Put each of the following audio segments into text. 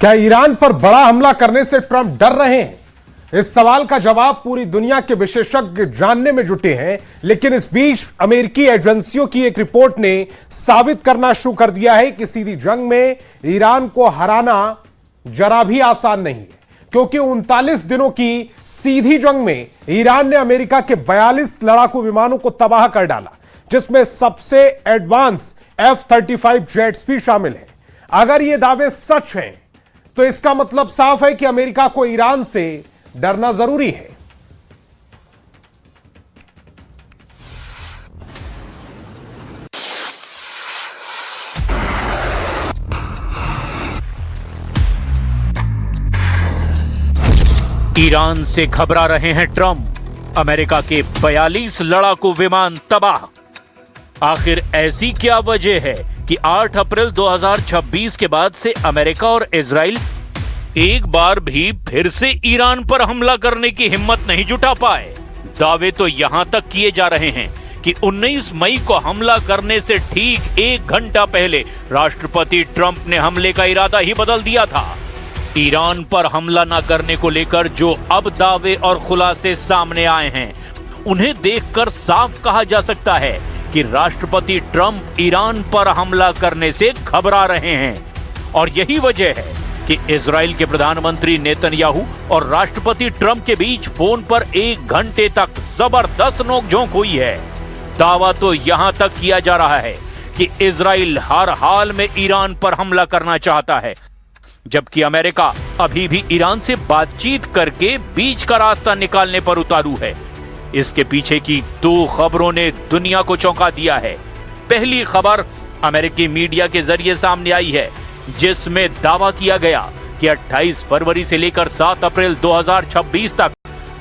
क्या ईरान पर बड़ा हमला करने से ट्रंप डर रहे हैं? इस सवाल का जवाब पूरी दुनिया के विशेषज्ञ जानने में जुटे हैं, लेकिन इस बीच अमेरिकी एजेंसियों की एक रिपोर्ट ने साबित करना शुरू कर दिया है कि सीधी जंग में ईरान को हराना जरा भी आसान नहीं है, क्योंकि 39 दिनों की सीधी जंग में ईरान ने अमेरिका के 42 लड़ाकू विमानों को तबाह कर डाला, जिसमें सबसे एडवांस F-35 जेट्स भी शामिल हैं। अगर ये दावे सच हैं तो इसका मतलब साफ है कि अमेरिका को ईरान से डरना जरूरी है। ईरान से घबरा रहे हैं ट्रंप, अमेरिका के 42 लड़ाकू विमान तबाह। आखिर ऐसी क्या वजह है कि 8 अप्रैल 2026 के बाद से अमेरिका और इजराइल एक बार भी फिर से ईरान पर हमला करने की हिम्मत नहीं जुटा पाए? दावे तो यहां तक किए जा रहे हैं कि 19 मई को हमला करने से ठीक 1 घंटा पहले राष्ट्रपति ट्रंप ने हमले का इरादा ही बदल दिया था। ईरान पर हमला न करने को लेकर जो अब दावे और खुलासे सामने आए हैं, उन्हें देखकर साफ कहा जा सकता है कि राष्ट्रपति ट्रंप ईरान पर हमला करने से घबरा रहे हैं। और यही वजह है कि इजराइल के प्रधानमंत्री नेतन्याहू और राष्ट्रपति ट्रंप के बीच फोन पर 1 घंटे तक जबरदस्त नोकझोंक हुई है। दावा तो यहां तक किया जा रहा है कि इजराइल हर हाल में ईरान पर हमला करना चाहता है, जबकि अमेरिका अभी भी ईरान से बातचीत करके बीच का रास्ता निकालने पर उतारू है। इसके पीछे की 2 खबरों ने दुनिया को चौंका दिया है। पहली खबर अमेरिकी मीडिया के जरिए सामने आई है, जिसमें दावा किया गया कि 28 फरवरी से लेकर 7 अप्रैल 2026 तक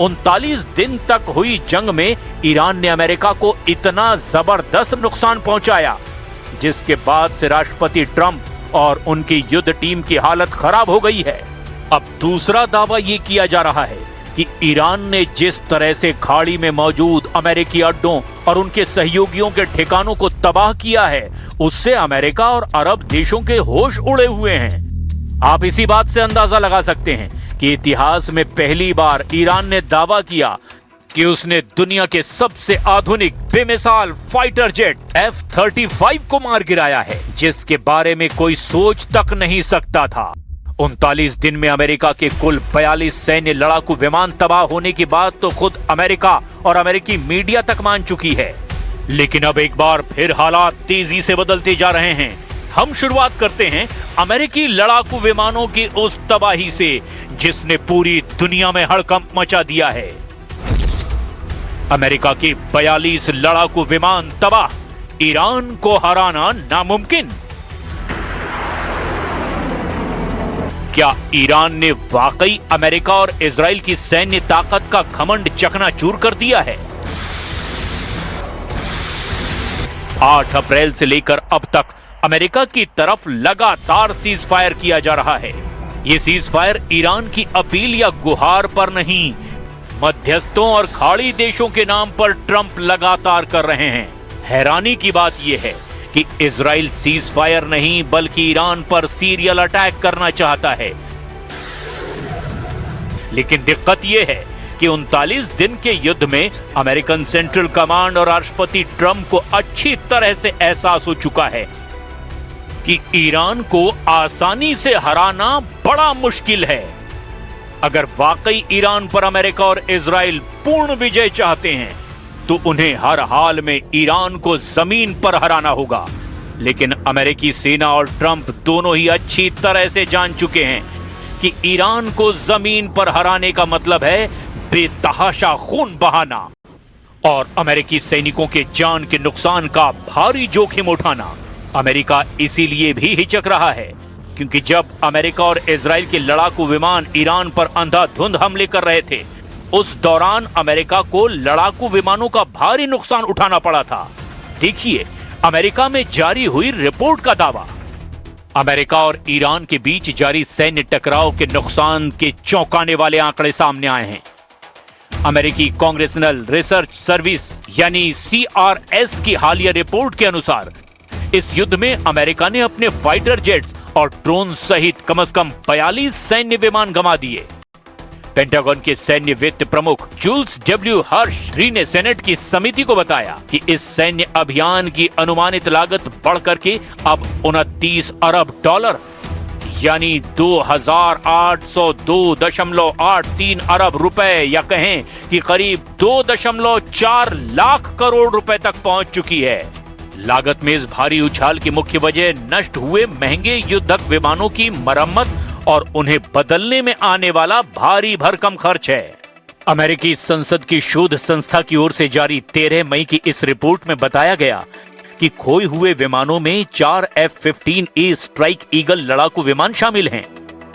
39 दिन तक हुई जंग में ईरान ने अमेरिका को इतना जबरदस्त नुकसान पहुंचाया, जिसके बाद से राष्ट्रपति ट्रंप और उनकी युद्ध टीम की हालत खराब हो गई है। अब दूसरा दावा यह किया जा रहा है कि ईरान ने जिस तरह से खाड़ी में मौजूद अमेरिकी अड्डों और उनके सहयोगियों के ठिकानों को तबाह किया है, उससे अमेरिका और अरब देशों के होश उड़े हुए हैं। आप इसी बात से अंदाजा लगा सकते हैं कि इतिहास में पहली बार ईरान ने दावा किया कि उसने दुनिया के सबसे आधुनिक बेमिसाल फाइटर जेट F-35 को मार गिराया है, जिसके बारे में कोई सोच तक नहीं सकता था। 39 दिन में अमेरिका के कुल 42 सैन्य लड़ाकू विमान तबाह होने की बात तो खुद अमेरिका और अमेरिकी मीडिया तक मान चुकी है। लेकिन अब एक बार फिर हालात तेजी से बदलते जा रहे हैं। हम शुरुआत करते हैं अमेरिकी लड़ाकू विमानों की उस तबाही से, जिसने पूरी दुनिया में हड़कंप मचा दिया है। अमेरिका के 42 लड़ाकू विमान तबाह, ईरान को हराना नामुमकिन। क्या ईरान ने वाकई अमेरिका और इजराइल की सैन्य ताकत का घमंड चकनाचूर कर दिया है? 8 अप्रैल से लेकर अब तक अमेरिका की तरफ लगातार सीज फायर किया जा रहा है। यह सीज फायर ईरान की अपील या गुहार पर नहीं, मध्यस्थों और खाड़ी देशों के नाम पर ट्रंप लगातार कर रहे हैं। हैरानी की बात यह है कि इजराइल सीज फायर नहीं बल्कि ईरान पर सीरियल अटैक करना चाहता है। लेकिन दिक्कत यह है कि 39 दिन के युद्ध में अमेरिकन सेंट्रल कमांड और राष्ट्रपति ट्रंप को अच्छी तरह से एहसास हो चुका है कि ईरान को आसानी से हराना बड़ा मुश्किल है। अगर वाकई ईरान पर अमेरिका और इजराइल पूर्ण विजय चाहते हैं तो उन्हें हर हाल में ईरान को जमीन पर हराना होगा। लेकिन अमेरिकी सेना और ट्रंप दोनों ही अच्छी तरह से जान चुके हैं कि ईरान को जमीन पर हराने का मतलब है बेतहाशा खून बहाना और अमेरिकी सैनिकों के जान के नुकसान का भारी जोखिम उठाना। अमेरिका इसीलिए भी हिचक रहा है क्योंकि जब अमेरिका और इजराइल के लड़ाकू विमान ईरान पर अंधाधुंध हमले कर रहे थे, उस दौरान अमेरिका को लड़ाकू विमानों का भारी नुकसान उठाना पड़ा था। देखिए अमेरिका में जारी हुई रिपोर्ट का दावा। अमेरिका और ईरान के बीच जारी सैन्य टकराव के नुकसान के चौंकाने वाले आंकड़े सामने आए हैं। अमेरिकी कांग्रेसनल रिसर्च सर्विस यानी CRS की हालिया रिपोर्ट के अनुसार इस युद्ध में अमेरिका ने अपने फाइटर जेट्स और ड्रोन सहित कम से कम 42 सैन्य विमान गंवा दिए। पेंटागन के सैन्य वित्त प्रमुख जूल्स डब्ल्यू हर्श ने सेनेट की समिति को बताया कि इस सैन्य अभियान की अनुमानित लागत बढ़कर के अब 29 अरब डॉलर यानी 2,802.83 अरब रुपए या कहें कि करीब 2.4 लाख करोड़ रुपए तक पहुंच चुकी है। लागत में इस भारी उछाल की मुख्य वजह नष्ट हुए महंगे युद्धक विमानों की मरम्मत और उन्हें बदलने में आने वाला भारी भरकम खर्च है। अमेरिकी संसद की शोध संस्था की ओर से जारी 13 मई की इस रिपोर्ट में बताया गया कि खोए हुए विमानों में 4 F-15A स्ट्राइक ईगल लड़ाकू विमान शामिल हैं।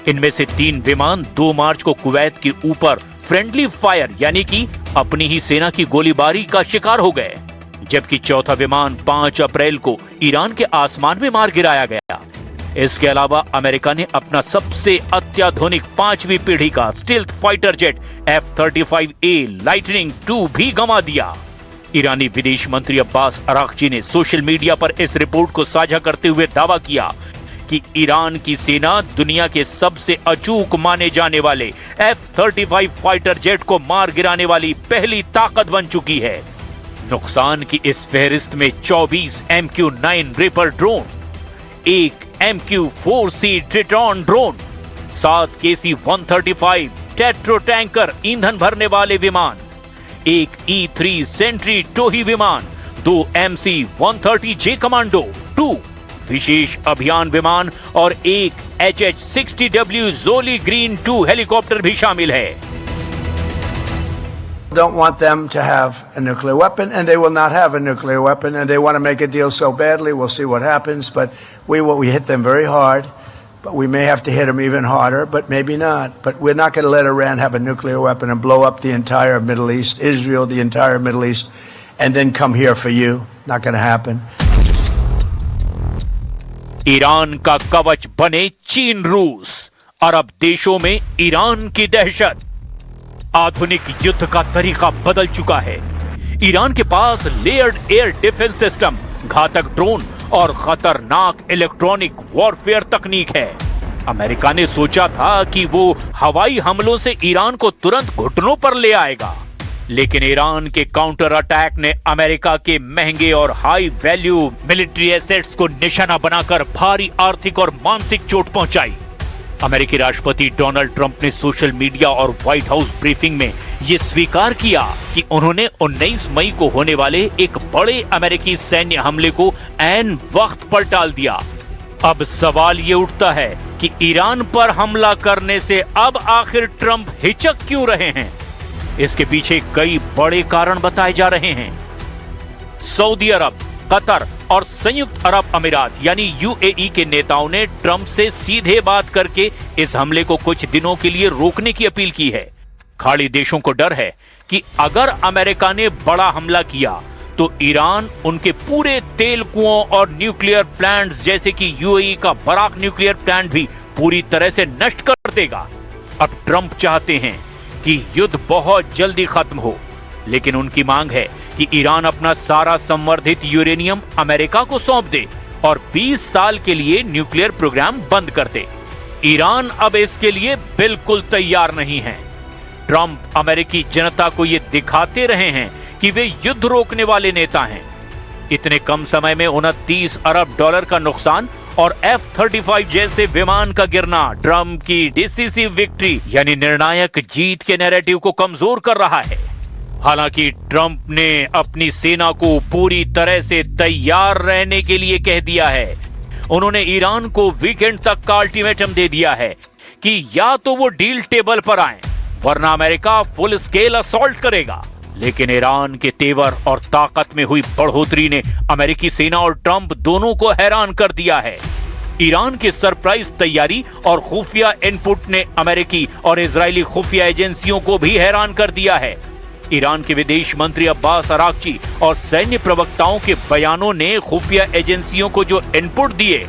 इनमें से 3 विमान 2 मार्च को कुवैत के ऊपर फ्रेंडली फायर यानी कि अपनी ही सेना की गोलीबारी का शिकार हो गए, जबकि चौथा विमान 5 अप्रैल को ईरान के आसमान में मार गिराया गया। इसके अलावा अमेरिका ने अपना सबसे अत्याधुनिक 5वीं पीढ़ी का stealth fighter jet F-35A lightning II भी गंवा दिया। ईरानी विदेश मंत्री अब्बास अरागची ने सोशल मीडिया पर इस रिपोर्ट को साझा करते हुए दावा किया कि ईरान की सेना दुनिया के सबसे अचूक माने जाने वाले F-35 फाइटर जेट को मार गिराने वाली पहली ताकत बन चुकी है। नुकसान की इस फहरिस्त में 24 MQ-9 Reaper drone, 1 MQ-4C Triton drone, 7 KC-135 टेट्रो टैंकर ईंधन भरने वाले विमान, 1 E-3 सेंट्री टोही विमान, 2 MC-130J कमांडो 2 विशेष अभियान विमान और 1 HH-60W जोली ग्रीन 2 हेलीकॉप्टर भी शामिल है। Don't want them to have a nuclear weapon, and they will not have a nuclear weapon, and they want to make a deal so badly. We'll see what happens, but we hit them very hard, but we may have to hit them even harder, but maybe not. But we're not going to let Iran have a nuclear weapon and blow up the entire Middle East, Israel, the entire Middle East, and then come here for you. Not going to happen. Iran का कवच बने चीन, रूस, अरब देशों में Iran की दहशत। आधुनिक युद्ध का तरीका बदल चुका है। ईरान के पास लेयर्ड एयर डिफेंस सिस्टम, घातक ड्रोन और खतरनाक इलेक्ट्रॉनिक वॉरफेयर तकनीक है। अमेरिका ने सोचा था कि वो हवाई हमलों से ईरान को तुरंत घुटनों पर ले आएगा, लेकिन ईरान के काउंटर अटैक ने अमेरिका के महंगे और हाई वैल्यू मिलिट्री एसेट्स को निशाना बनाकर भारी आर्थिक और मानसिक चोट पहुंचाई। अमेरिकी राष्ट्रपति डोनाल्ड ट्रंप ने सोशल मीडिया और व्हाइट हाउस ब्रीफिंग में यह स्वीकार किया कि उन्होंने 19 मई को होने वाले एक बड़े अमेरिकी सैन्य हमले को ऐन वक्त पर टाल दिया। अब सवाल ये उठता है कि ईरान पर हमला करने से अब आखिर ट्रंप हिचक क्यों रहे हैं? इसके पीछे कई बड़े कारण बताए जा रहे हैं। सऊदी अरब, कतर और संयुक्त अरब अमीरात यानी UAE के नेताओं ने ट्रंप से सीधे बात करके इस हमले को कुछ दिनों के लिए रोकने की अपील की है। खाड़ी देशों को डर है कि अगर अमेरिका ने बड़ा हमला किया तो ईरान उनके पूरे तेल कुओं और न्यूक्लियर प्लांट्स जैसे कि UAE का बराक न्यूक्लियर प्लांट भी पूरी तरह से नष्ट कर देगा। अब ट्रंप चाहते हैं कि युद्ध बहुत जल्दी खत्म हो, लेकिन उनकी मांग है कि ईरान अपना सारा संवर्धित यूरेनियम अमेरिका को सौंप दे और 20 साल के लिए न्यूक्लियर प्रोग्राम बंद कर दे। ईरान अब इसके लिए बिल्कुल तैयार नहीं है। ट्रंप अमेरिकी जनता को ये दिखाते रहे हैं कि वे युद्ध रोकने वाले नेता हैं। इतने कम समय में 29 अरब डॉलर का नुकसान और F-35 जैसे विमान का गिरना ट्रंप की डिसिसिव विक्ट्री यानी निर्णायक जीत के नैरेटिव को कमजोर कर रहा है। हालांकि ट्रंप ने अपनी सेना को पूरी तरह से तैयार रहने के लिए कह दिया है। उन्होंने ईरान को वीकेंड तक का अल्टीमेटम दे दिया है कि या तो वो डील टेबल पर आए वरना अमेरिका फुल स्केल असॉल्ट करेगा। लेकिन ईरान के तेवर और ताकत में हुई बढ़ोतरी ने अमेरिकी सेना और ट्रंप दोनों को हैरान कर दिया है। ईरान की सरप्राइज तैयारी और खुफिया इनपुट ने अमेरिकी और इजरायली खुफिया एजेंसियों को भी हैरान कर दिया है। ईरान के विदेश मंत्री अब्बास अरागची और सैन्य प्रवक्ताओं के बयानों ने खुफिया एजेंसियों को जो इनपुट दिए,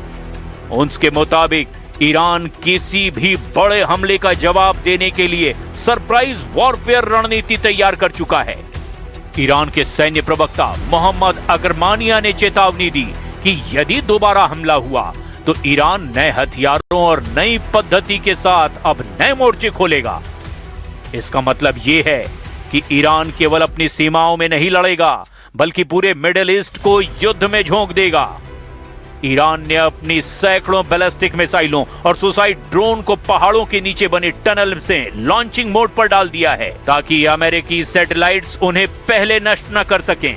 उसके मुताबिक ईरान किसी भी बड़े हमले का जवाब देने के लिए सरप्राइज वॉरफेयर रणनीति तैयार कर चुका है। ईरान के सैन्य प्रवक्ता मोहम्मद अगरमानिया ने चेतावनी दी कि यदि दोबारा हमला हुआ तो ईरान नए हथियारों और नई पद्धति के साथ अब नए मोर्चे खोलेगा। इसका मतलब यह है कि ईरान केवल अपनी सीमाओं में नहीं लड़ेगा, बल्कि पूरे मिडिल ईस्ट को युद्ध में झोंक देगा। ईरान ने अपनी सैकड़ों बैलिस्टिक मिसाइलों और सुसाइड ड्रोन को पहाड़ों के नीचे बने टनल से लॉन्चिंग मोड पर डाल दिया है, ताकि अमेरिकी सैटेलाइट्स उन्हें पहले नष्ट न कर सकें।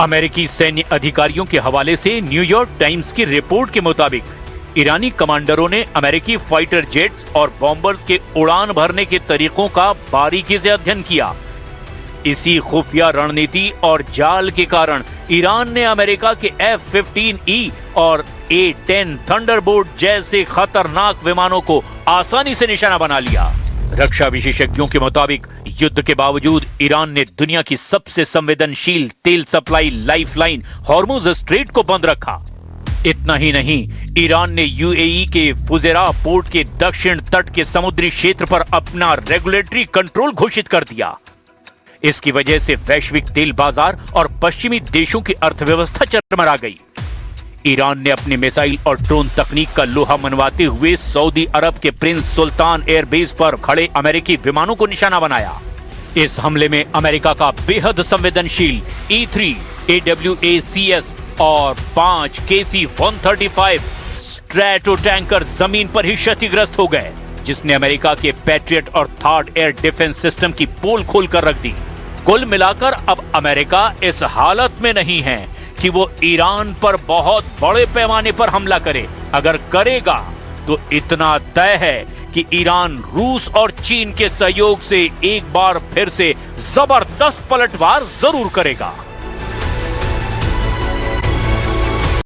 अमेरिकी सैन्य अधिकारियों के हवाले से न्यूयॉर्क टाइम्स की रिपोर्ट के मुताबिक ईरानी कमांडरों ने अमेरिकी फाइटर जेट्स और बॉम्बर्स के उड़ान भरने के तरीकों का बारीकी से अध्ययन किया। इसी खुफिया रणनीति और जाल के कारण ईरान ने अमेरिका के F-15E और A-10 थंडरबोल्ट जैसे खतरनाक विमानों को आसानी से निशाना बना लिया। रक्षा विशेषज्ञों के मुताबिक युद्ध के बावजूद ईरान ने दुनिया की सबसे संवेदनशील तेल सप्लाई लाइफलाइन हॉर्मुज स्ट्रेट को बंद रखा। इतना ही नहीं, ईरान ने यूएई के फुजेरा पोर्ट के दक्षिण तट के समुद्री क्षेत्र पर अपना रेगुलेटरी कंट्रोल घोषित कर दिया। इसकी वजह से वैश्विक तेल बाजार और पश्चिमी देशों की अर्थव्यवस्था चरमरा गई। ईरान ने अपनी मिसाइल और ड्रोन तकनीक का लोहा मनवाते हुए सऊदी अरब के प्रिंस सुल्तान एयरबेस पर खड़े अमेरिकी विमानों को निशाना बनाया। इस हमले में अमेरिका का बेहद संवेदनशील E-3 AWACS और 5 KC-135 स्ट्रैटो टैंकर जमीन पर ही क्षतिग्रस्त हो गए, जिसने अमेरिका के पैट्रियट और थर्ड एयर डिफेंस सिस्टम की पोल खोलकर रख दी। कुल मिलाकर अब अमेरिका इस हालत में नहीं है कि वो ईरान पर बहुत बड़े पैमाने पर हमला करे। अगर करेगा तो इतना तय है कि ईरान रूस और चीन के सहयोग से एक बार फिर से जबरदस्त पलटवार जरूर करेगा।